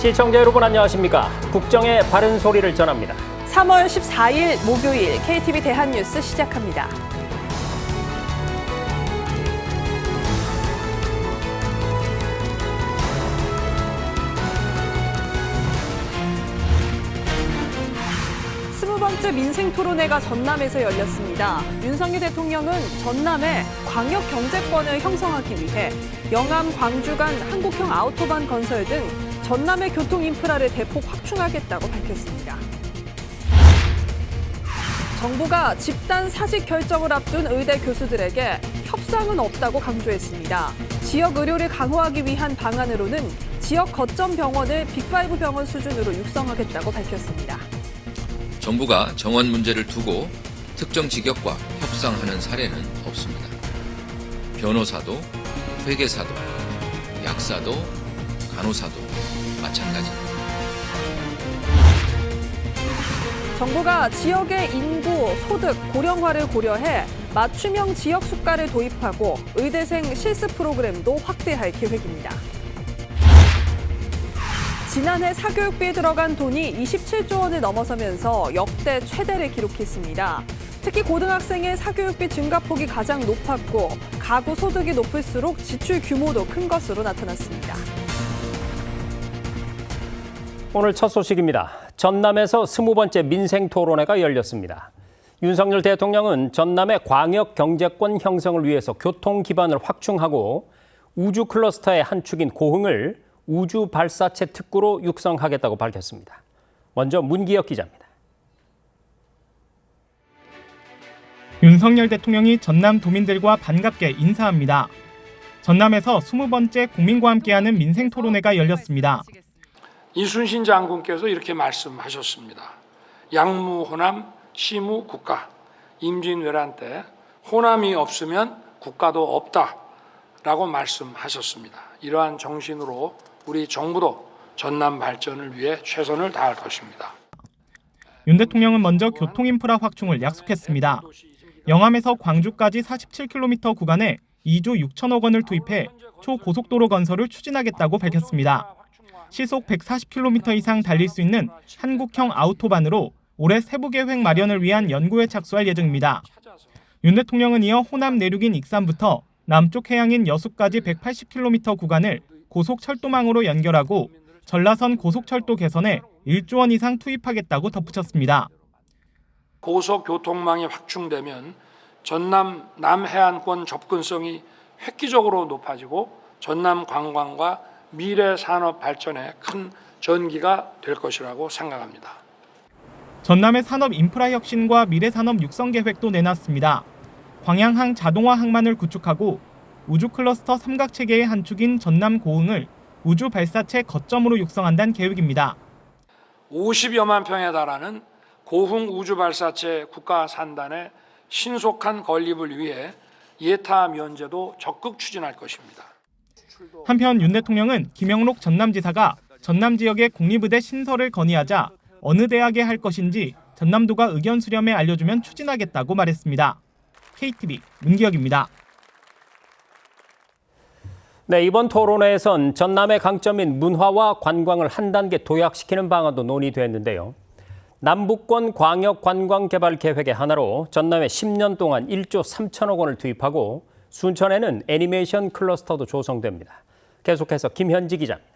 시청자 여러분 안녕하십니까? 국정의 바른 소리를 전합니다. 3월 14일 목요일 KTV 대한뉴스 시작합니다. 스무 번째 민생토론회가 전남에서 열렸습니다. 윤석열 대통령은 전남에 광역 경제권을 형성하기 위해 영암, 광주 간 한국형 아우토반 건설 등 전남의 교통 인프라를 대폭 확충하겠다고 밝혔습니다. 정부가 집단 사직 결정을 앞둔 의대 교수들에게 협상은 없다고 강조했습니다. 지역 의료를 강화하기 위한 방안으로는 지역 거점 병원을 빅5 병원 수준으로 육성하겠다고 밝혔습니다. 정부가 정원 문제를 두고 특정 직역과 협상하는 사례는 없습니다. 변호사도, 회계사도, 약사도, 간호사도 마찬가지입니다. 정부가 지역의 인구, 소득, 고령화를 고려해 맞춤형 지역 수가를 도입하고 의대생 실습 프로그램도 확대할 계획입니다. 지난해 사교육비에 들어간 돈이 27조 원을 넘어서면서 역대 최대를 기록했습니다. 특히 고등학생의 사교육비 증가폭이 가장 높았고 가구 소득이 높을수록 지출 규모도 큰 것으로 나타났습니다. 오늘 첫 소식입니다. 전남에서 20번째 민생토론회가 열렸습니다. 윤석열 대통령은 전남의 광역 경제권 형성을 위해서 교통 기반을 확충하고 우주 클러스터의 한 축인 고흥을 우주 발사체 특구로 육성하겠다고 밝혔습니다. 먼저 문기혁 기자입니다. 윤석열 대통령이 전남 도민들과 반갑게 인사합니다. 전남에서 20번째 국민과 함께하는 민생토론회가 열렸습니다. 이순신 장군께서 이렇게 말씀하셨습니다. 양무 호남 시무 국가. 임진왜란 때 호남이 없으면 국가도 없다라고 말씀하셨습니다. 이러한 정신으로 우리 정부도 전남 발전을 위해 최선을 다할 것입니다. 윤 대통령은 먼저 교통 인프라 확충을 약속했습니다. 영암에서 광주까지 47km 구간에 2조 6천억 원을 투입해 초고속도로 건설을 추진하겠다고 밝혔습니다. 시속 140km 이상 달릴 수 있는 한국형 아우토반으로 올해 세부계획 마련을 위한 연구에 착수할 예정입니다. 윤 대통령은 이어 호남 내륙인 익산부터 남쪽 해양인 여수까지 180km 구간을 고속철도망으로 연결하고 전라선 고속철도 개선에 1조 원 이상 투입하겠다고 덧붙였습니다. 고속교통망이 확충되면 전남 남해안권 접근성이 획기적으로 높아지고 전남 관광과 미래 산업 발전에 큰 전기가 될 것이라고 생각합니다. 전남의 산업 인프라 혁신과 미래 산업 육성 계획도 내놨습니다. 광양항 자동화 항만을 구축하고 우주 클러스터 삼각체계의 한 축인 전남 고흥을 우주 발사체 거점으로 육성한다는 계획입니다. 50여만 평에 달하는 고흥 우주 발사체 국가 산단의 신속한 건립을 위해 예타 면제도 적극 추진할 것입니다. 한편 윤 대통령은 김영록 전남지사가 전남 지역의 국립의대 신설을 건의하자 어느 대학에 할 것인지 전남도가 의견 수렴에 알려주면 추진하겠다고 말했습니다. KTV 문기혁입니다. 네, 이번 토론회에선 전남의 강점인 문화와 관광을 한 단계 도약시키는 방안도 논의됐는데요. 남북권 광역 관광 개발 계획의 하나로 전남에 10년 동안 1조 3천억 원을 투입하고 순천에는 애니메이션 클러스터도 조성됩니다. 계속해서 김현지 기자입니다.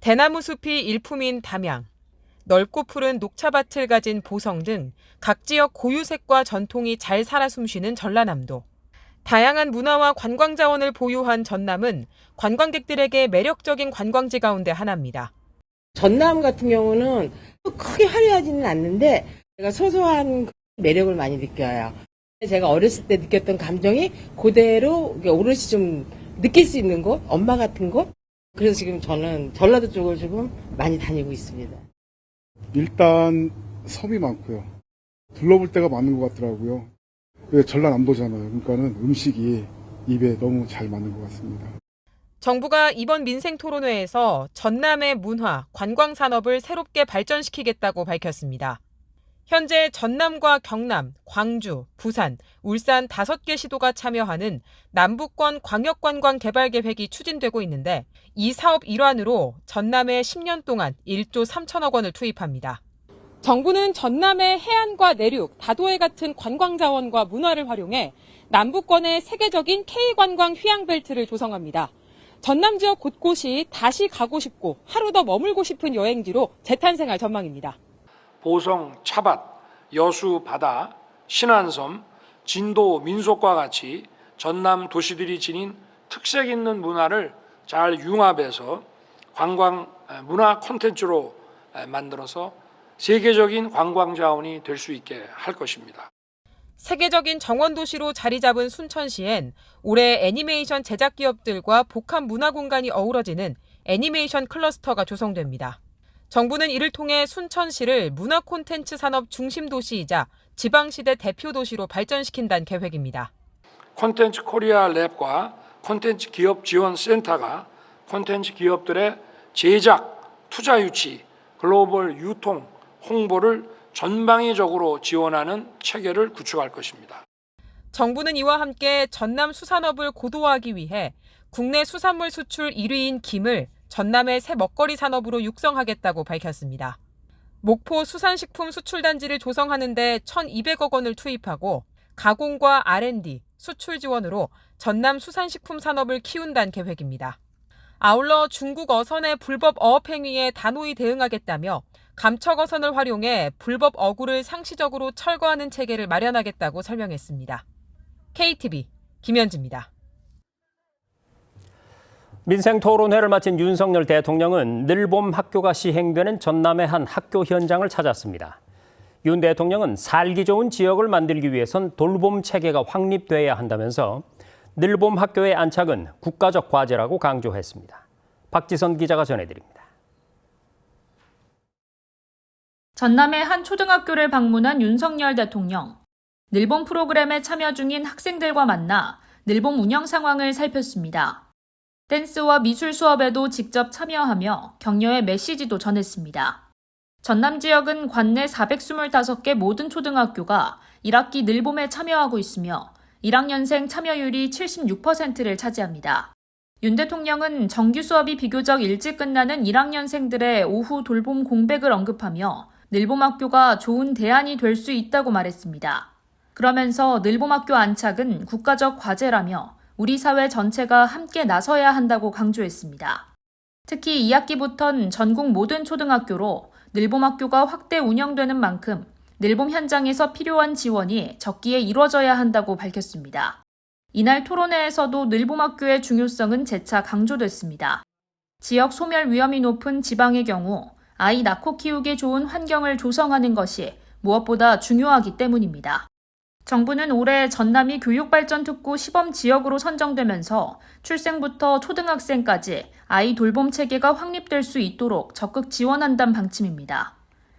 대나무 숲이 일품인 담양, 넓고 푸른 녹차밭을 가진 보성 등 각 지역 고유색과 전통이 잘 살아 숨쉬는 전라남도. 다양한 문화와 관광 자원을 보유한 전남은 관광객들에게 매력적인 관광지 가운데 하나입니다. 전남 같은 경우는 크게 화려하지는 않는데 제가 소소한 매력을 많이 느껴요. 제가 어렸을 때 느꼈던 감정이 그대로 오롯이 좀 느낄 수 있는 곳, 엄마 같은 곳. 그래서 지금 저는 전라도 쪽을 조금 많이 다니고 있습니다. 일단 섬이 많고요. 둘러볼 데가 많은 것 같더라고요. 전라남도잖아요. 그러니까는 음식이 입에 너무 잘 맞는 것 같습니다. 정부가 이번 민생토론회에서 전남의 문화, 관광 산업을 새롭게 발전시키겠다고 밝혔습니다. 현재 전남과 경남, 광주, 부산, 울산 5개 시도가 참여하는 남부권 광역관광개발계획이 추진되고 있는데 이 사업 일환으로 전남에 10년 동안 1조 3천억 원을 투입합니다. 정부는 전남의 해안과 내륙, 다도해 같은 관광자원과 문화를 활용해 남부권의 세계적인 K관광 휴양벨트를 조성합니다. 전남 지역 곳곳이 다시 가고 싶고 하루 더 머물고 싶은 여행지로 재탄생할 전망입니다. 보성, 차밭, 여수 바다, 신안섬, 진도 민속과 같이 전남 도시들이 지닌 특색 있는 문화를 잘 융합해서 관광 문화 콘텐츠로 만들어서 세계적인 관광 자원이 될 수 있게 할 것입니다. 세계적인 정원도시로 자리 잡은 순천시엔 올해 애니메이션 제작 기업들과 복합 문화 공간이 어우러지는 애니메이션 클러스터가 조성됩니다. 정부는 이를 통해 순천시를 문화 콘텐츠 산업 중심 도시이자 지방시대 대표 도시로 발전시킨다는 계획입니다. 콘텐츠 코리아 랩과 콘텐츠 기업 지원 센터가 콘텐츠 기업들의 제작, 투자 유치, 글로벌 유통, 홍보를 전방위적으로 지원하는 체계를 구축할 것입니다. 정부는 이와 함께 전남 수산업을 고도화하기 위해 국내 수산물 수출 1위인 김을 전남의 새 먹거리 산업으로 육성하겠다고 밝혔습니다. 목포 수산식품 수출단지를 조성하는 데 1,200억 원을 투입하고 가공과 R&D, 수출 지원으로 전남 수산식품 산업을 키운다는 계획입니다. 아울러 중국 어선의 불법 어업 행위에 단호히 대응하겠다며 감척 어선을 활용해 불법 어구를 상시적으로 철거하는 체계를 마련하겠다고 설명했습니다. KTV 김현지입니다. 민생토론회를 마친 윤석열 대통령은 늘봄 학교가 시행되는 전남의 한 학교 현장을 찾았습니다. 윤 대통령은 살기 좋은 지역을 만들기 위해선 돌봄 체계가 확립돼야 한다면서 늘봄 학교의 안착은 국가적 과제라고 강조했습니다. 박지선 기자가 전해드립니다. 전남의 한 초등학교를 방문한 윤석열 대통령. 늘봄 프로그램에 참여 중인 학생들과 만나 늘봄 운영 상황을 살폈습니다. 댄스와 미술 수업에도 직접 참여하며 격려의 메시지도 전했습니다. 전남 지역은 관내 425개 모든 초등학교가 1학기 늘봄에 참여하고 있으며 1학년생 참여율이 76%를 차지합니다. 윤 대통령은 정규 수업이 비교적 일찍 끝나는 1학년생들의 오후 돌봄 공백을 언급하며 늘봄학교가 좋은 대안이 될 수 있다고 말했습니다. 그러면서 늘봄학교 안착은 국가적 과제라며 우리 사회 전체가 함께 나서야 한다고 강조했습니다. 특히 2학기부터는 전국 모든 초등학교로 늘봄학교가 확대 운영되는 만큼 늘봄 현장에서 필요한 지원이 적기에 이루어져야 한다고 밝혔습니다. 이날 토론회에서도 늘봄학교의 중요성은 재차 강조됐습니다. 지역 소멸 위험이 높은 지방의 경우 아이 낳고 키우기 좋은 환경을 조성하는 것이 무엇보다 중요하기 때문입니다. 정부는 올해 전남이 교육발전특구 시범지역으로 선정되면서 출생부터 초등학생까지 아이 돌봄 체계가 확립될 수 있도록 적극 지원한다는 방침입니다.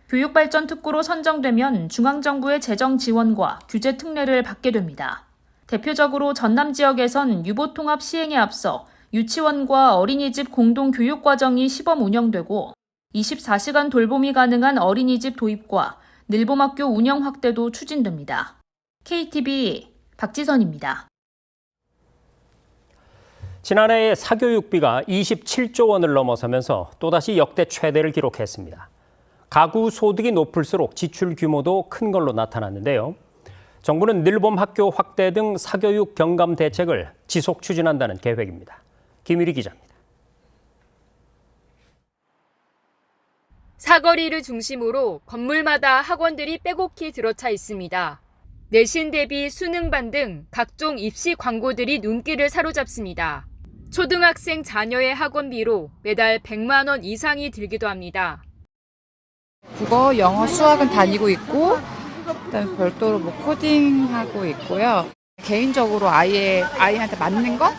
교육발전특구로 선정되면 중앙정부의 재정 지원과 규제 특례를 받게 됩니다. 대표적으로 전남 지역에선 유보통합 시행에 앞서 유치원과 어린이집 공동교육과정이 시범 운영되고 24시간 돌봄이 가능한 어린이집 도입과 늘봄학교 운영 확대도 추진됩니다. KTV 박지선입니다. 지난해에 사교육비가 27조 원을 넘어서면서 또다시 역대 최대를 기록했습니다. 가구 소득이 높을수록 지출 규모도 큰 걸로 나타났는데요. 정부는 늘봄 학교 확대 등 사교육 경감 대책을 지속 추진한다는 계획입니다. 김유리 기자입니다. 사거리를 중심으로 건물마다 학원들이 빼곡히 들어차 있습니다. 내신 대비 수능반 등 각종 입시 광고들이 눈길을 사로잡습니다. 초등학생 자녀의 학원비로 매달 100만 원 이상이 들기도 합니다. 국어, 영어, 수학은 다니고 있고 그다음에 별도로 코딩하고 있고요. 개인적으로 아이한테 맞는 것,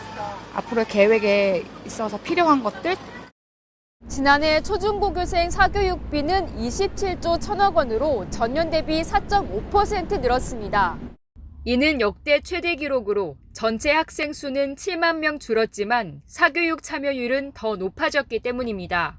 앞으로의 계획에 있어서 필요한 것들. 지난해 초중고교생 사교육비는 27조 1천억 원으로 전년 대비 4.5% 늘었습니다. 이는 역대 최대 기록으로 전체 학생 수는 7만 명 줄었지만 사교육 참여율은 더 높아졌기 때문입니다.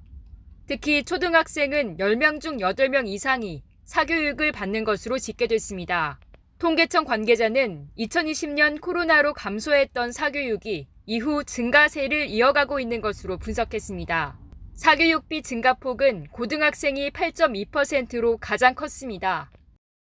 특히 초등학생은 10명 중 8명 이상이 사교육을 받는 것으로 집계됐습니다. 통계청 관계자는 2020년 코로나로 감소했던 사교육이 이후 증가세를 이어가고 있는 것으로 분석했습니다. 사교육비 증가폭은 고등학생이 8.2%로 가장 컸습니다.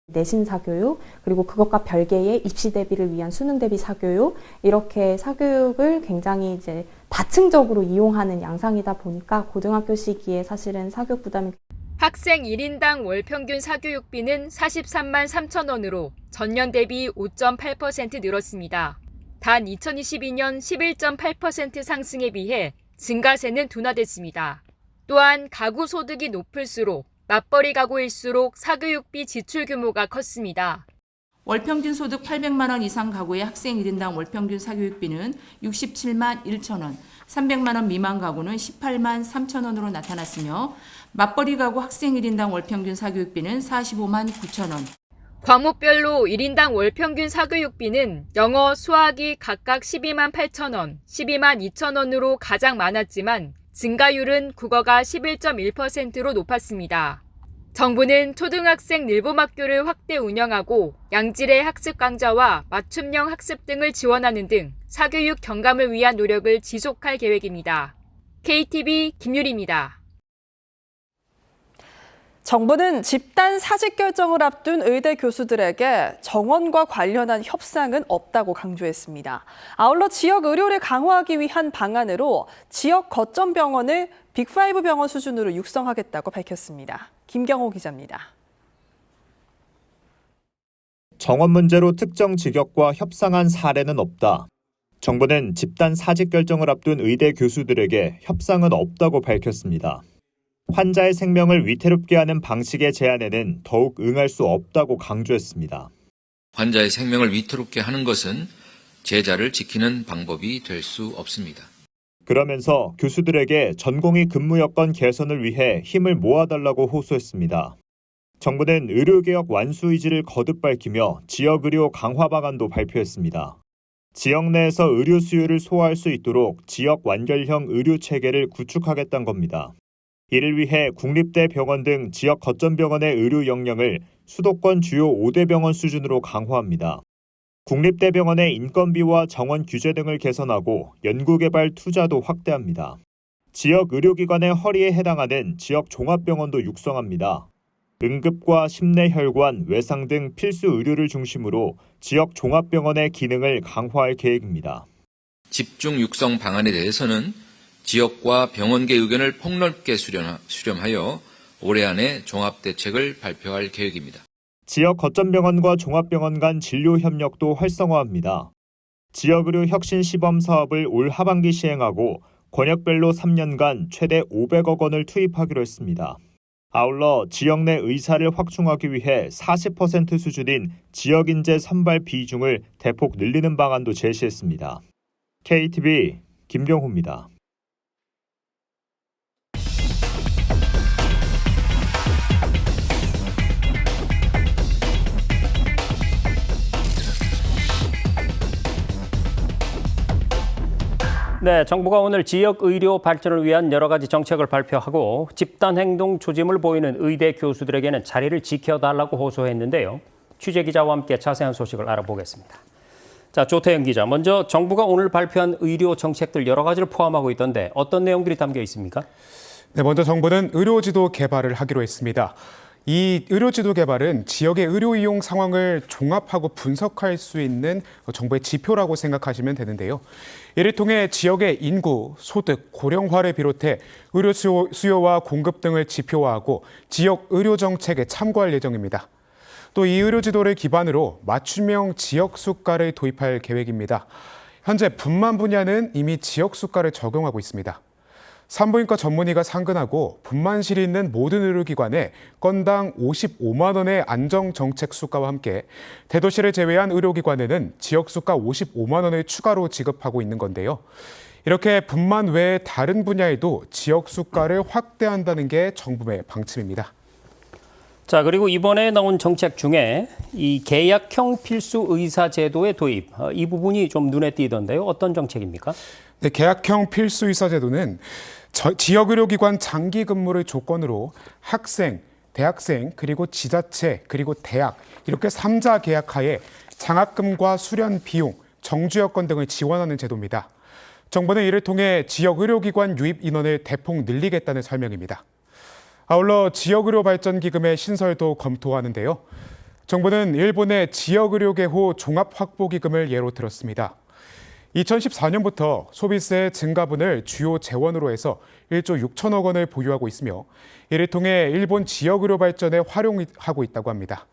내신 사교육, 그리고 그것과 별개의 입시 대비를 위한 수능 대비 사교육, 이렇게 사교육을 굉장히 이제 다층적으로 이용하는 양상이다 보니까 고등학교 시기에 사실은 사교육 부담이 학생 1인당 월 평균 사교육비는 43만 3천 원으로 전년 대비 5.8% 늘었습니다. 단 2022년 11.8% 상승에 비해 증가세는 둔화됐습니다. 또한 가구 소득이 높을수록 맞벌이 가구일수록 사교육비 지출 규모가 컸습니다. 월평균 소득 800만 원 이상 가구의 학생 1인당 월평균 사교육비는 67만 1천 원, 300만 원 미만 가구는 18만 3천 원으로 나타났으며 맞벌이 가구 학생 1인당 월평균 사교육비는 45만 9천 원. 과목별로 1인당 월평균 사교육비는 영어, 수학이 각각 12만 8천 원, 12만 2천 원으로 가장 많았지만 증가율은 국어가 11.1%로 높았습니다. 정부는 초등학생 늘봄학교를 확대 운영하고 양질의 학습 강좌와 맞춤형 학습 등을 지원하는 등 사교육 경감을 위한 노력을 지속할 계획입니다. KTV 김유리입니다. 정부는 집단 사직 결정을 앞둔 의대 교수들에게 정원과 관련한 협상은 없다고 강조했습니다. 아울러 지역 의료를 강화하기 위한 방안으로 지역 거점 병원을 빅5 병원 수준으로 육성하겠다고 밝혔습니다. 김경호 기자입니다. 정원 문제로 특정 직역과 협상한 사례는 없다. 정부는 집단 사직 결정을 앞둔 의대 교수들에게 협상은 없다고 밝혔습니다. 환자의 생명을 위태롭게 하는 방식의 제안에는 더욱 응할 수 없다고 강조했습니다. 환자의 생명을 위태롭게 하는 것은 제자를 지키는 방법이 될 수 없습니다. 그러면서 교수들에게 전공의 근무 여건 개선을 위해 힘을 모아달라고 호소했습니다. 정부는 의료개혁 완수 의지를 거듭 밝히며 지역의료 강화 방안도 발표했습니다. 지역 내에서 의료 수요를 소화할 수 있도록 지역 완결형 의료 체계를 구축하겠다는 겁니다. 이를 위해 국립대 병원 등 지역 거점 병원의 의료 역량을 수도권 주요 5대 병원 수준으로 강화합니다. 국립대 병원의 인건비와 정원 규제 등을 개선하고 연구개발 투자도 확대합니다. 지역 의료기관의 허리에 해당하는 지역 종합병원도 육성합니다. 응급과 심내혈관, 외상 등 필수 의료를 중심으로 지역 종합병원의 기능을 강화할 계획입니다. 집중 육성 방안에 대해서는 지역과 병원계 의견을 폭넓게 수렴하여 올해 안에 종합대책을 발표할 계획입니다. 지역 거점병원과 종합병원 간 진료 협력도 활성화합니다. 지역의료 혁신 시범 사업을 올 하반기 시행하고 권역별로 3년간 최대 500억 원을 투입하기로 했습니다. 아울러 지역 내 의사를 확충하기 위해 40% 수준인 지역인재 선발 비중을 대폭 늘리는 방안도 제시했습니다. KTV 김경호입니다. 네, 정부가 오늘 지역 의료 발전을 위한 여러 가지 정책을 발표하고 집단 행동 조짐을 보이는 의대 교수들에게는 자리를 지켜달라고 호소했는데요. 취재 기자와 함께 자세한 소식을 알아보겠습니다. 자, 조태영 기자, 먼저 정부가 오늘 발표한 의료 정책들 여러 가지를 포함하고 있던데 어떤 내용들이 담겨 있습니까? 네, 먼저 정부는 의료지도 개발을 하기로 했습니다. 이 의료지도 개발은 지역의 의료 이용 상황을 종합하고 분석할 수 있는 정부의 지표라고 생각하시면 되는데요. 이를 통해 지역의 인구, 소득, 고령화를 비롯해 의료 수요와 공급 등을 지표화하고 지역 의료 정책에 참고할 예정입니다. 또 이 의료지도를 기반으로 맞춤형 지역 수가를 도입할 계획입니다. 현재 분만 분야는 이미 지역 수가를 적용하고 있습니다. 산부인과 전문의가 상근하고 분만실이 있는 모든 의료기관에 건당 55만 원의 안정정책 수가와 함께 대도시를 제외한 의료기관에는 지역 수가 55만 원을 추가로 지급하고 있는 건데요. 이렇게 분만 외에 다른 분야에도 지역 수가를 확대한다는 게 정부의 방침입니다. 자, 그리고 이번에 나온 정책 중에 이 계약형 필수 의사 제도의 도입, 이 부분이 좀 눈에 띄던데요. 어떤 정책입니까? 네, 계약형 필수 의사 제도는 지역 의료기관 장기 근무를 조건으로 학생, 대학생 그리고 지자체 그리고 대학 이렇게 3자 계약하에 장학금과 수련 비용, 정주 여건 등을 지원하는 제도입니다. 정부는 이를 통해 지역 의료기관 유입 인원을 대폭 늘리겠다는 설명입니다. 아울러 지역의료 발전기금의 신설도 검토하는데요. 정부는 일본의 지역의료개호 종합확보기금을 예로 들었습니다. 2014년부터 소비세 증가분을 주요 재원으로 해서 1조 6천억 원을 보유하고 있으며 이를 통해 일본 지역의료 발전에 활용하고 있다고 합니다.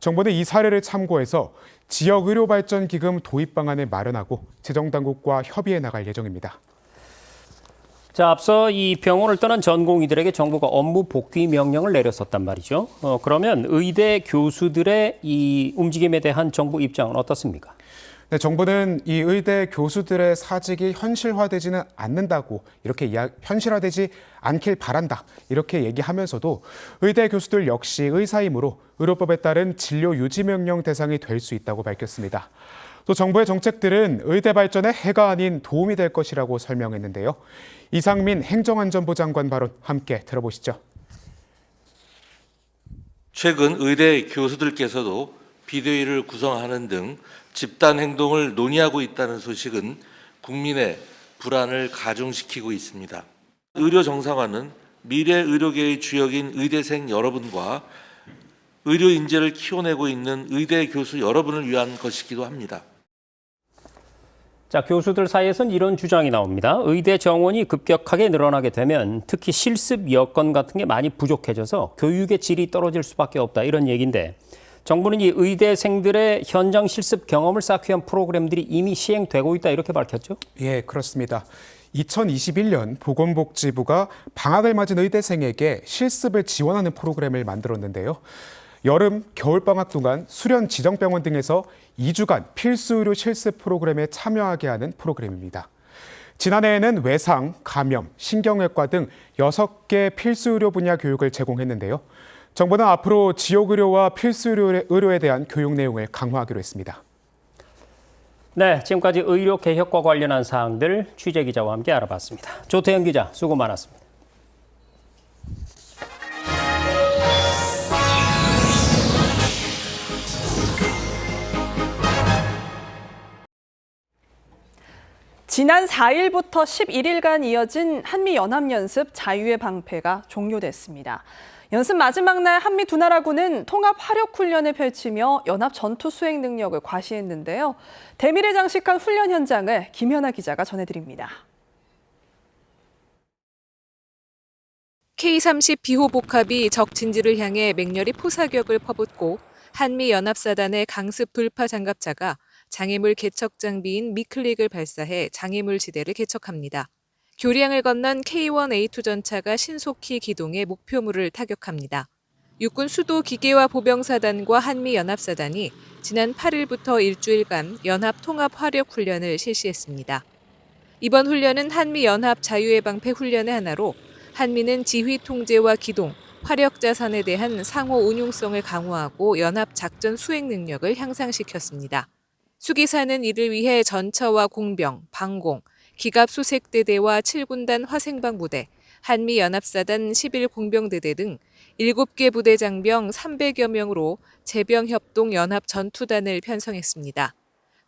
정부는 이 사례를 참고해서 지역의료발전기금 도입 방안을 마련하고 재정당국과 협의해 나갈 예정입니다. 자, 앞서 이 병원을 떠난 전공의들에게 정부가 업무 복귀 명령을 내렸었단 말이죠. 그러면 의대 교수들의 이 움직임에 대한 정부 입장은 어떻습니까? 네, 정부는 이 의대 교수들의 사직이 현실화되지는 않는다고 이렇게 현실화되지 않길 바란다 이렇게 얘기하면서도 의대 교수들 역시 의사이므로 의료법에 따른 진료 유지 명령 대상이 될 수 있다고 밝혔습니다. 또 정부의 정책들은 의대 발전에 해가 아닌 도움이 될 것이라고 설명했는데요. 이상민 행정안전부 장관 발언 함께 들어보시죠. 최근 의대 교수들께서도 비대위를 구성하는 등 집단 행동을 논의하고 있다는 소식은 국민의 불안을 가중시키고 있습니다. 의료 정상화는 미래 의료계의 주역인 의대생 여러분과 의료 인재를 키워내고 있는 의대 교수 여러분을 위한 것이기도 합니다. 자, 교수들 사이에서는 이런 주장이 나옵니다. 의대 정원이 급격하게 늘어나게 되면 특히 실습 여건 같은 게 많이 부족해져서 교육의 질이 떨어질 수밖에 없다 이런 얘기인데 정부는 이 의대생들의 현장 실습 경험을 쌓기 위한 프로그램들이 이미 시행되고 있다 이렇게 밝혔죠? 예, 그렇습니다. 2021년 보건복지부가 방학을 맞은 의대생에게 실습을 지원하는 프로그램을 만들었는데요. 여름, 겨울방학 동안 수련 지정병원 등에서 2주간 필수의료 실습 프로그램에 참여하게 하는 프로그램입니다. 지난해에는 외상, 감염, 신경외과 등 6개 필수의료 분야 교육을 제공했는데요. 정부는 앞으로 지역의료와 필수의료에 대한 교육 내용을 강화하기로 했습니다. 네, 지금까지 의료 개혁과 관련한 사항들 취재기자와 함께 알아봤습니다. 조태현 기자, 수고 많았습니다. 지난 4일부터 11일간 이어진 한미연합연습 자유의 방패가 종료됐습니다. 연습 마지막 날 한미 두 나라군은 통합 화력 훈련을 펼치며 연합 전투 수행 능력을 과시했는데요. 대미를 장식한 훈련 현장을 김현아 기자가 전해드립니다. K-30 비호복합이 적 진지를 향해 맹렬히 포사격을 퍼붓고 한미연합사단의 강습 돌파 장갑차가 장애물 개척 장비인 미클릭을 발사해 장애물 지대를 개척합니다. 교량을 건넌 K1A2 전차가 신속히 기동해 목표물을 타격합니다. 육군 수도 기계화 보병사단과 한미연합사단이 지난 8일부터 일주일간 연합 통합 화력 훈련을 실시했습니다. 이번 훈련은 한미연합 자유의 방패 훈련의 하나로 한미는 지휘 통제와 기동, 화력 자산에 대한 상호 운용성을 강화하고 연합 작전 수행 능력을 향상시켰습니다. 수기사는 이를 위해 전차와 공병, 방공, 기갑 수색대대와 7군단 화생방 부대, 한미연합사단 11공병대대 등 7개 부대 장병 300여 명으로 제병협동 연합 전투단을 편성했습니다.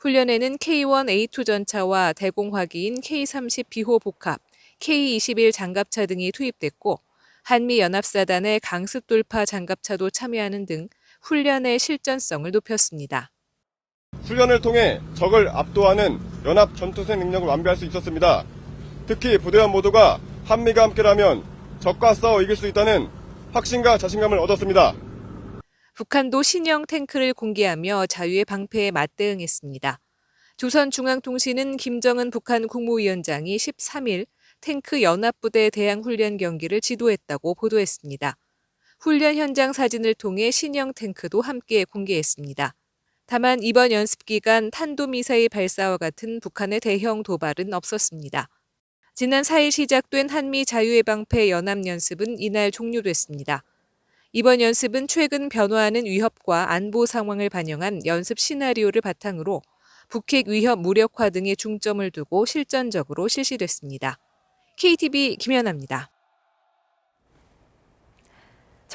훈련에는 K1A2 전차와 대공화기인 K30 비호복합, K21 장갑차 등이 투입됐고 한미연합사단의 강습 돌파 장갑차도 참여하는 등 훈련의 실전성을 높였습니다. 훈련을 통해 적을 압도하는 연합 전투수행 능력을 완비할 수 있었습니다. 특히 부대원 모두가 한미가 함께라면 적과 싸워 이길 수 있다는 확신과 자신감을 얻었습니다. 북한도 신형 탱크를 공개하며 자유의 방패에 맞대응했습니다. 조선중앙통신은 김정은 북한 국무위원장이 13일 탱크 연합부대 대항훈련 경기를 지도했다고 보도했습니다. 훈련 현장 사진을 통해 신형 탱크도 함께 공개했습니다. 다만 이번 연습 기간 탄도미사일 발사와 같은 북한의 대형 도발은 없었습니다. 지난 4일 시작된 한미 자유의 방패 연합연습은 이날 종료됐습니다. 이번 연습은 최근 변화하는 위협과 안보 상황을 반영한 연습 시나리오를 바탕으로 북핵 위협 무력화 등에 중점을 두고 실전적으로 실시됐습니다. KTV 김연아입니다.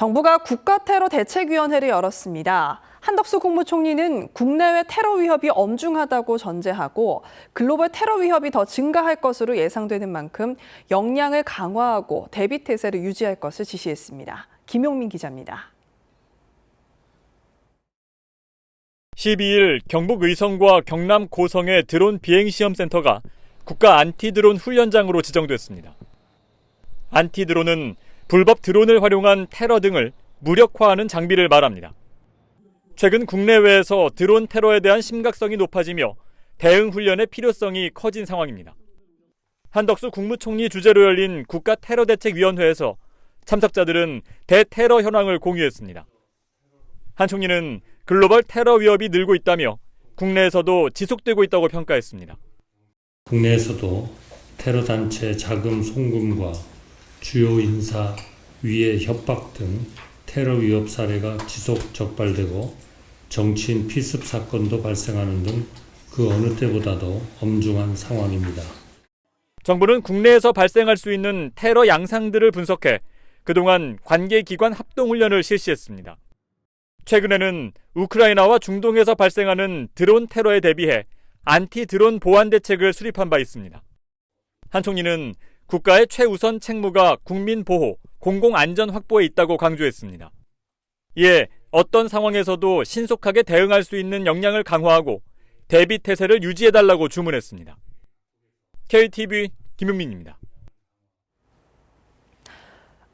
정부가 국가테러 대책위원회를 열었습니다. 한덕수 국무총리는 국내외 테러 위협이 엄중하다고 전제하고 글로벌 테러 위협이 더 증가할 것으로 예상되는 만큼 역량을 강화하고 대비 태세를 유지할 것을 지시했습니다. 김용민 기자입니다. 12일 경북 의성과 경남 고성의 드론 비행시험센터가 국가 안티드론 훈련장으로 지정됐습니다. 안티드론은 불법 드론을 활용한 테러 등을 무력화하는 장비를 말합니다. 최근 국내외에서 드론 테러에 대한 심각성이 높아지며 대응 훈련의 필요성이 커진 상황입니다. 한덕수 국무총리 주재로 열린 국가테러대책위원회에서 참석자들은 대테러 현황을 공유했습니다. 한 총리는 글로벌 테러 위협이 늘고 있다며 국내에서도 지속되고 있다고 평가했습니다. 국내에서도 테러 단체 자금 송금과 주요 인사 위해 협박 등 테러 위협 사례가 지속 적발되고 정치인 피습 사건도 발생하는 등 그 어느 때보다도 엄중한 상황입니다. 정부는 국내에서 발생할 수 있는 테러 양상들을 분석해 그동안 관계기관 합동훈련을 실시했습니다. 최근에는 우크라이나와 중동에서 발생하는 드론 테러에 대비해 안티 드론 보안 대책을 수립한 바 있습니다. 한 총리는 국가의 최우선 책무가 국민 보호, 공공 안전 확보에 있다고 강조했습니다. 이에 어떤 상황에서도 신속하게 대응할 수 있는 역량을 강화하고 대비 태세를 유지해달라고 주문했습니다. KTV 김용민입니다.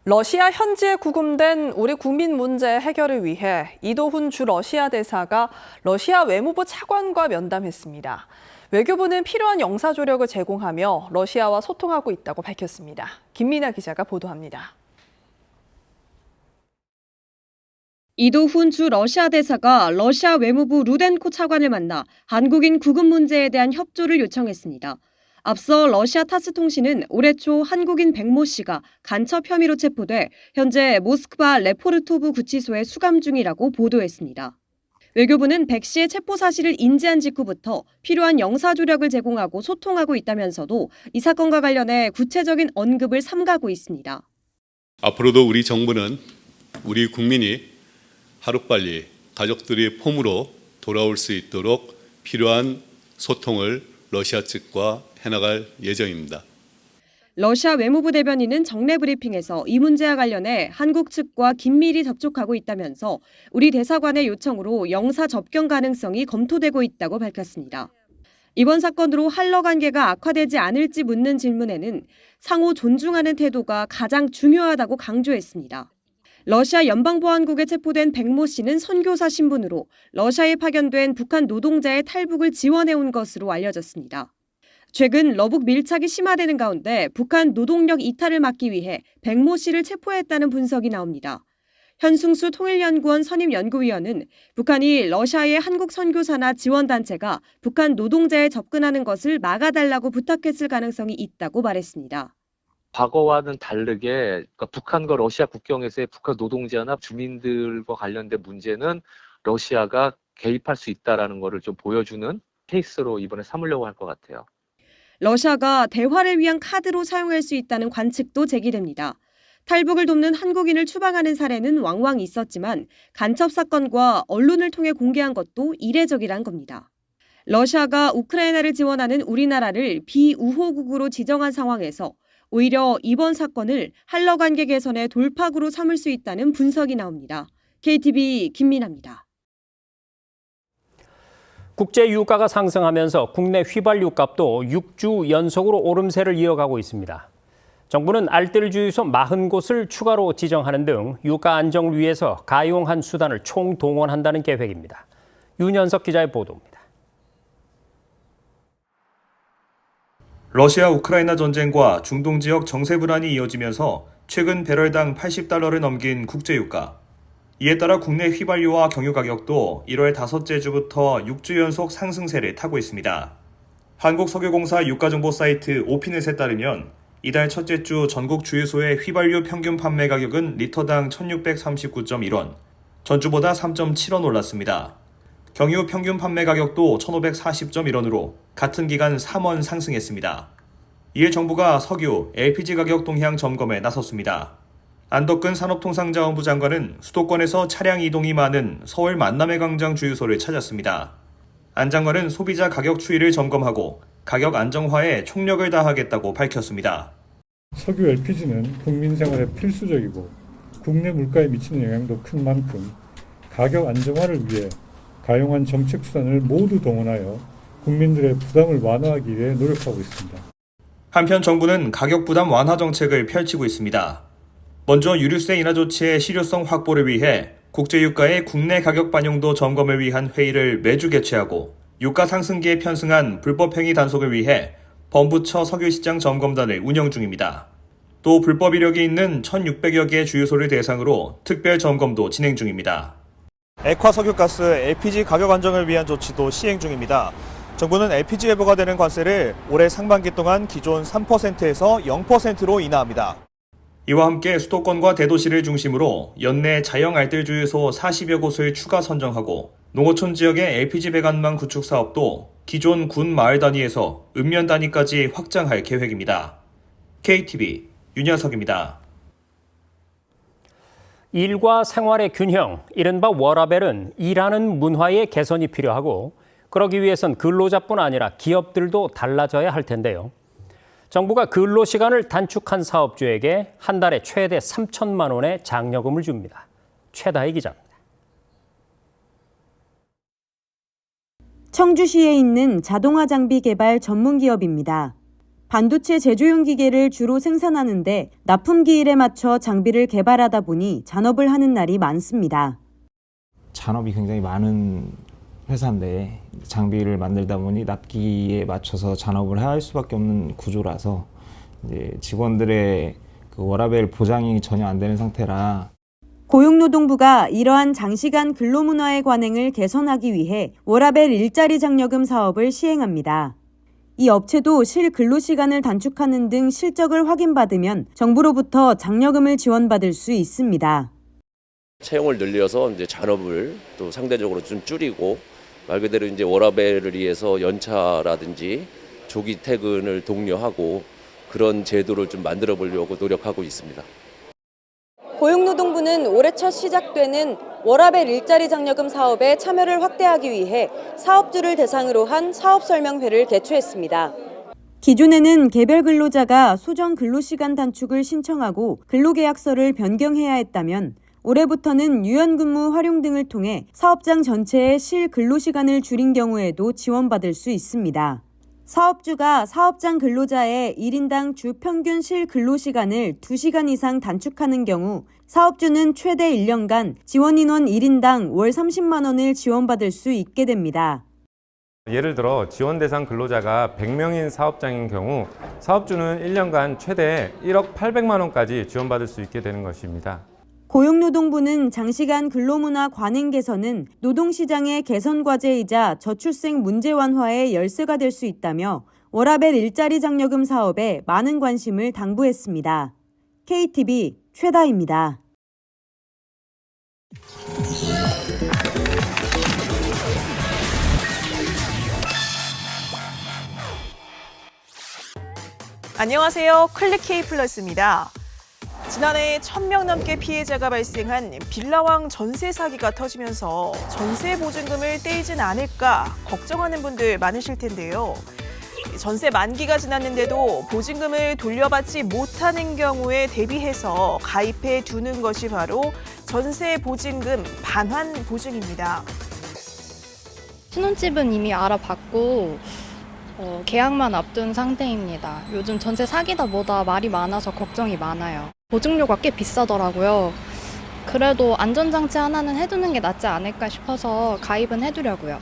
러시아 현지에 구금된 우리 국민 문제 해결을 위해 이도훈 주 러시아 대사가 러시아 외무부 차관과 면담했습니다. 외교부는 필요한 영사 조력을 제공하며 러시아와 소통하고 있다고 밝혔습니다. 김민아 기자가 보도합니다. 이도훈 주 러시아 대사가 러시아 외무부 루덴코 차관을 만나 한국인 구금 문제에 대한 협조를 요청했습니다. 앞서 러시아 타스 통신은 올해 초 한국인 백모 씨가 간첩 혐의로 체포돼 현재 모스크바 레포르토브 구치소에 수감 중이라고 보도했습니다. 외교부는 백 씨의 체포 사실을 인지한 직후부터 필요한 영사 조력을 제공하고 소통하고 있다면서도 이 사건과 관련해 구체적인 언급을 삼가고 있습니다. 앞으로도 우리 정부는 우리 국민이 하루빨리 가족들이 폼으로 돌아올 수 있도록 필요한 소통을 러시아 측과 해나갈 예정입니다. 러시아 외무부 대변인은 정례 브리핑에서 이 문제와 관련해 한국 측과 긴밀히 접촉하고 있다면서 우리 대사관의 요청으로 영사 접견 가능성이 검토되고 있다고 밝혔습니다. 이번 사건으로 한러 관계가 악화되지 않을지 묻는 질문에는 상호 존중하는 태도가 가장 중요하다고 강조했습니다. 러시아 연방보안국에 체포된 백모 씨는 선교사 신분으로 러시아에 파견된 북한 노동자의 탈북을 지원해온 것으로 알려졌습니다. 최근 러북 밀착이 심화되는 가운데 북한 노동력 이탈을 막기 위해 백모 씨를 체포했다는 분석이 나옵니다. 현승수 통일연구원 선임연구위원은 북한이 러시아의 한국 선교사나 지원단체가 북한 노동자에 접근하는 것을 막아달라고 부탁했을 가능성이 있다고 말했습니다. 과거와는 다르게 그러니까 북한과 러시아 국경에서의 북한 노동자나 주민들과 관련된 문제는 러시아가 개입할 수 있다라는 것을 좀 보여주는 케이스로 이번에 삼으려고 할 것 같아요. 러시아가 대화를 위한 카드로 사용할 수 있다는 관측도 제기됩니다. 탈북을 돕는 한국인을 추방하는 사례는 왕왕 있었지만 간첩 사건과 언론을 통해 공개한 것도 이례적이란 겁니다. 러시아가 우크라이나를 지원하는 우리나라를 비우호국으로 지정한 상황에서 오히려 이번 사건을 한러 관계 개선의 돌파구로 삼을 수 있다는 분석이 나옵니다. KTV 김민아입니다. 국제 유가가 상승하면서 국내 휘발유 값도 6주 연속으로 오름세를 이어가고 있습니다. 정부는 알뜰주유소 40곳을 추가로 지정하는 등 유가 안정을 위해서 가용한 수단을 총동원한다는 계획입니다. 윤현석 기자의 보도입니다. 러시아 우크라이나 전쟁과 중동 지역 정세 불안이 이어지면서 최근 배럴당 $80를 넘긴 국제유가. 이에 따라 국내 휘발유와 경유 가격도 1월 다섯째 주부터 6주 연속 상승세를 타고 있습니다. 한국석유공사 유가정보 사이트 오피넷에 따르면 이달 첫째 주 전국 주유소의 휘발유 평균 판매 가격은 리터당 1,639.1원, 전주보다 3.7원 올랐습니다. 경유 평균 판매 가격도 1,540.1원으로 같은 기간 3원 상승했습니다. 이에 정부가 석유, LPG 가격 동향 점검에 나섰습니다. 안덕근 산업통상자원부 장관은 수도권에서 차량 이동이 많은 서울 만남의 광장 주유소를 찾았습니다. 안 장관은 소비자 가격 추이를 점검하고 가격 안정화에 총력을 다하겠다고 밝혔습니다. 석유 LPG는 국민 생활에 필수적이고 국내 물가에 미치는 영향도 큰 만큼 가격 안정화를 위해 가용한 정책 수단을 모두 동원하여 국민들의 부담을 완화하기 위해 노력하고 있습니다. 한편 정부는 가격 부담 완화 정책을 펼치고 있습니다. 먼저 유류세 인하 조치의 실효성 확보를 위해 국제유가의 국내 가격 반영도 점검을 위한 회의를 매주 개최하고 유가 상승기에 편승한 불법행위 단속을 위해 범부처 석유시장 점검단을 운영 중입니다. 또 불법 이력이 있는 1,600여 개의 주유소를 대상으로 특별 점검도 진행 중입니다. 액화 석유가스 LPG 가격 안정을 위한 조치도 시행 중입니다. 정부는 LPG에 부과되는 관세를 올해 상반기 동안 기존 3%에서 0%로 인하합니다. 이와 함께 수도권과 대도시를 중심으로 연내 자영 알뜰 주유소 40여 곳을 추가 선정하고 농어촌 지역의 LPG 배관망 구축 사업도 기존 군 마을 단위에서 읍면 단위까지 확장할 계획입니다. KTV 윤현석입니다. 일과 생활의 균형, 이른바 워라밸은 일하는 문화의 개선이 필요하고 그러기 위해선 근로자뿐 아니라 기업들도 달라져야 할 텐데요. 정부가 근로시간을 단축한 사업주에게 한 달에 최대 3천만 원의 장려금을 줍니다. 최다희 기자입니다. 청주시에 있는 자동화 장비 개발 전문 기업입니다. 반도체 제조용 기계를 주로 생산하는데 납품기일에 맞춰 장비를 개발하다 보니 잔업을 하는 날이 많습니다. 잔업이 굉장히 많은 회사인데 장비를 만들다 보니 납기에 맞춰서 잔업을 할 수밖에 없는 구조라서 이제 직원들의 그 워라밸 보장이 전혀 안 되는 상태라 고용노동부가 이러한 장시간 근로문화의 관행을 개선하기 위해 워라밸 일자리 장려금 사업을 시행합니다. 이 업체도 실 근로시간을 단축하는 등 실적을 확인받으면 정부로부터 장려금을 지원받을 수 있습니다. 채용을 늘려서 이제 잔업을 또 상대적으로 좀 줄이고 말 그대로 이제 워라밸을 위해서 연차라든지 조기 퇴근을 독려하고 그런 제도를 좀 만들어 보려고 노력하고 있습니다. 고용노동부는 올해 첫 시작되는 워라밸 일자리 장려금 사업에 참여를 확대하기 위해 사업주를 대상으로 한 사업설명회를 개최했습니다. 기존에는 개별 근로자가 소정 근로시간 단축을 신청하고 근로계약서를 변경해야 했다면 올해부터는 유연근무 활용 등을 통해 사업장 전체의 실 근로시간을 줄인 경우에도 지원받을 수 있습니다. 사업주가 사업장 근로자의 1인당 주 평균 실 근로시간을 2시간 이상 단축하는 경우 사업주는 최대 1년간 지원인원 1인당 월 30만 원을 지원받을 수 있게 됩니다. 예를 들어 지원 대상 근로자가 100명인 사업장인 경우 사업주는 1년간 최대 1억 800만 원까지 지원받을 수 있게 되는 것입니다. 고용노동부는 장시간 근로문화 관행 개선은 노동시장의 개선 과제이자 저출생 문제 완화의 열쇠가 될 수 있다며 워라밸 일자리 장려금 사업에 많은 관심을 당부했습니다. KTV 최다희입니다. 안녕하세요. 클릭 K 플러스입니다. 지난해 1,000명 넘게 피해자가 발생한 빌라왕 전세 사기가 터지면서 전세 보증금을 떼이진 않을까 걱정하는 분들 많으실 텐데요. 전세 만기가 지났는데도 보증금을 돌려받지 못하는 경우에 대비해서 가입해 두는 것이 바로 전세 보증금 반환 보증입니다. 신혼집은 이미 알아봤고 계약만 앞둔 상태입니다. 요즘 전세 사기다 뭐다 말이 많아서 걱정이 많아요. 보증료가 꽤 비싸더라고요. 그래도 안전장치 하나는 해두는 게 낫지 않을까 싶어서 가입은 해두려고요.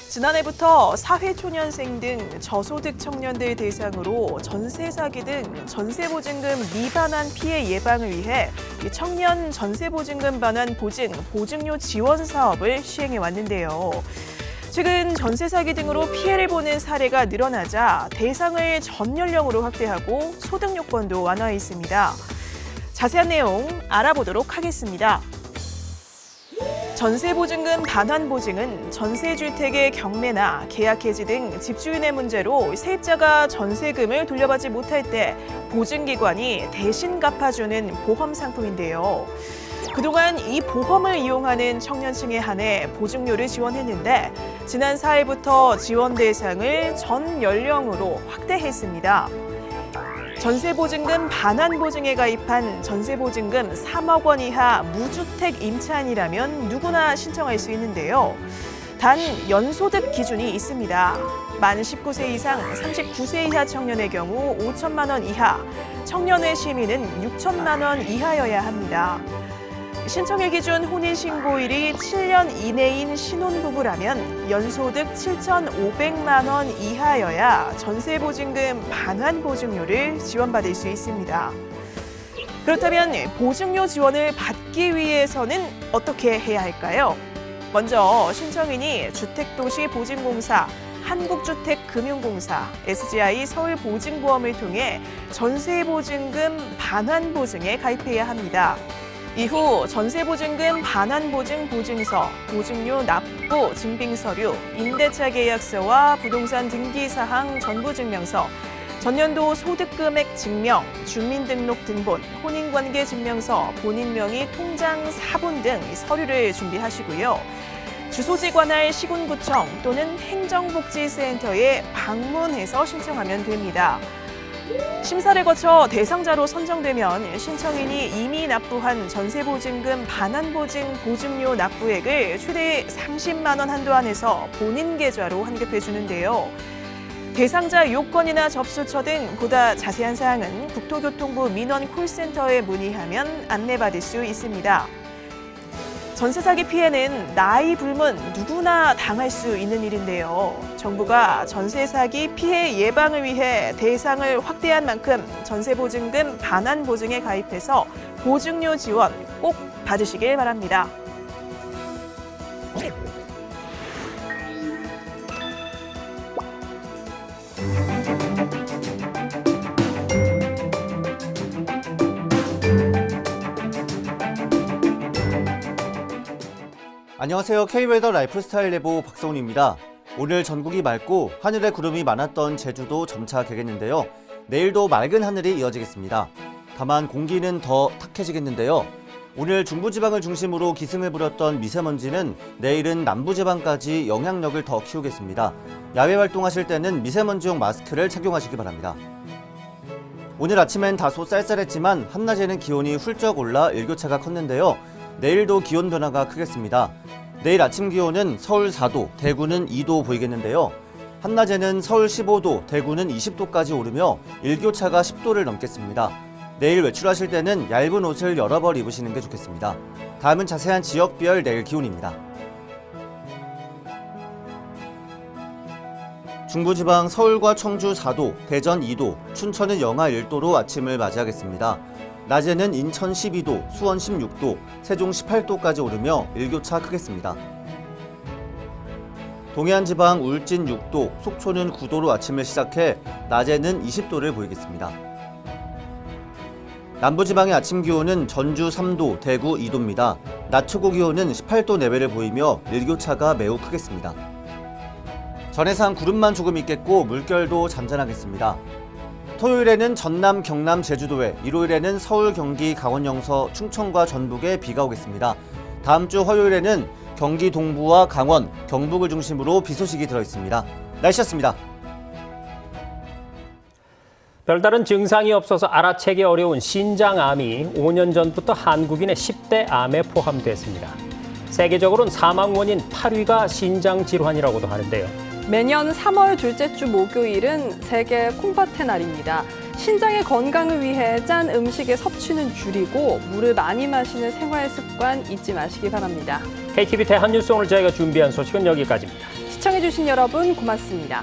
지난해부터 사회초년생 등 저소득 청년들 대상으로 전세 사기 등 전세보증금 미반환 피해 예방을 위해 청년 전세보증금 반환 보증, 보증료 지원 사업을 시행해 왔는데요. 최근 전세 사기 등으로 피해를 보는 사례가 늘어나자 대상을 전 연령으로 확대하고 소득 요건도 완화해 있습니다. 자세한 내용 알아보도록 하겠습니다. 전세보증금 반환보증은 전세주택의 경매나 계약 해지 등 집주인의 문제로 세입자가 전세금을 돌려받지 못할 때 보증기관이 대신 갚아주는 보험 상품인데요. 그동안 이 보험을 이용하는 청년층에 한해 보증료를 지원했는데 지난 4일부터 지원 대상을 전 연령으로 확대했습니다. 전세보증금 반환보증에 가입한 전세보증금 3억 원 이하 무주택 임차인이라면 누구나 신청할 수 있는데요. 단 연소득 기준이 있습니다. 만 19세 이상 39세 이하 청년의 경우 5천만 원 이하, 청년의 시민은 6천만 원 이하여야 합니다. 신청일 기준 혼인신고일이 7년 이내인 신혼부부라면 연소득 7,500만 원 이하여야 전세보증금 반환보증료를 지원받을 수 있습니다. 그렇다면 보증료 지원을 받기 위해서는 어떻게 해야 할까요? 먼저 신청인이 주택도시보증공사, 한국주택금융공사, SGI 서울보증보험을 통해 전세보증금 반환보증에 가입해야 합니다. 이후 전세보증금 반환보증 보증서, 보증료 납부 증빙서류, 임대차 계약서와 부동산 등기사항 전부증명서, 전년도 소득금액 증명, 주민등록등본, 혼인관계 증명서, 본인 명의 통장 사본 등 서류를 준비하시고요. 주소지 관할 시군구청 또는 행정복지센터에 방문해서 신청하면 됩니다. 심사를 거쳐 대상자로 선정되면 신청인이 이미 납부한 전세보증금 반환보증 보증료 납부액을 최대 30만 원 한도 안에서 본인 계좌로 환급해 주는데요. 대상자 요건이나 접수처 등 보다 자세한 사항은 국토교통부 민원 콜센터에 문의하면 안내받을 수 있습니다. 전세 사기 피해는 나이 불문 누구나 당할 수 있는 일인데요. 정부가 전세 사기 피해 예방을 위해 대상을 확대한 만큼 전세보증금 반환보증에 가입해서 보증료 지원 꼭 받으시길 바랍니다. 안녕하세요. K웨더 라이프스타일 예보 박성훈입니다. 오늘 전국이 맑고 하늘에 구름이 많았던 제주도 점차 개겠는데요. 내일도 맑은 하늘이 이어지겠습니다. 다만 공기는 더 탁해지겠는데요. 오늘 중부지방을 중심으로 기승을 부렸던 미세먼지는 내일은 남부지방까지 영향력을 더 키우겠습니다. 야외 활동하실 때는 미세먼지용 마스크를 착용하시기 바랍니다. 오늘 아침엔 다소 쌀쌀했지만 한낮에는 기온이 훌쩍 올라 일교차가 컸는데요. 내일도 기온 변화가 크겠습니다. 내일 아침 기온은 서울 4도, 대구는 2도 보이겠는데요. 한낮에는 서울 15도, 대구는 20도까지 오르며 일교차가 10도를 넘겠습니다. 내일 외출하실 때는 얇은 옷을 여러 벌 입으시는 게 좋겠습니다. 다음은 자세한 지역별 내일 기온입니다. 중부지방 서울과 청주 4도, 대전 2도, 춘천은 영하 1도로 아침을 맞이하겠습니다. 낮에는 인천 12도, 수원 16도, 세종 18도까지 오르며 일교차 크겠습니다. 동해안 지방 울진 6도, 속초는 9도로 아침을 시작해 낮에는 20도를 보이겠습니다. 남부지방의 아침 기온은 전주 3도, 대구 2도입니다. 낮 최고 기온은 18도 내외를 보이며 일교차가 매우 크겠습니다. 전해상 구름만 조금 있겠고 물결도 잔잔하겠습니다. 토요일에는 전남, 경남, 제주도에, 일요일에는 서울, 경기, 강원, 영서, 충청과 전북에 비가 오겠습니다. 다음 주 화요일에는 경기 동부와 강원, 경북을 중심으로 비 소식이 들어있습니다. 날씨였습니다. 별다른 증상이 없어서 알아채기 어려운 신장암이 5년 전부터 한국인의 10대 암에 포함됐습니다. 세계적으로는 사망 원인 8위가 신장질환이라고도 하는데요. 매년 3월 둘째 주 목요일은 세계 콩팥의 날입니다. 신장의 건강을 위해 짠 음식의 섭취는 줄이고 물을 많이 마시는 생활 습관 잊지 마시기 바랍니다. KTV 대한뉴스 오늘 저희가 준비한 소식은 여기까지입니다. 시청해주신 여러분 고맙습니다.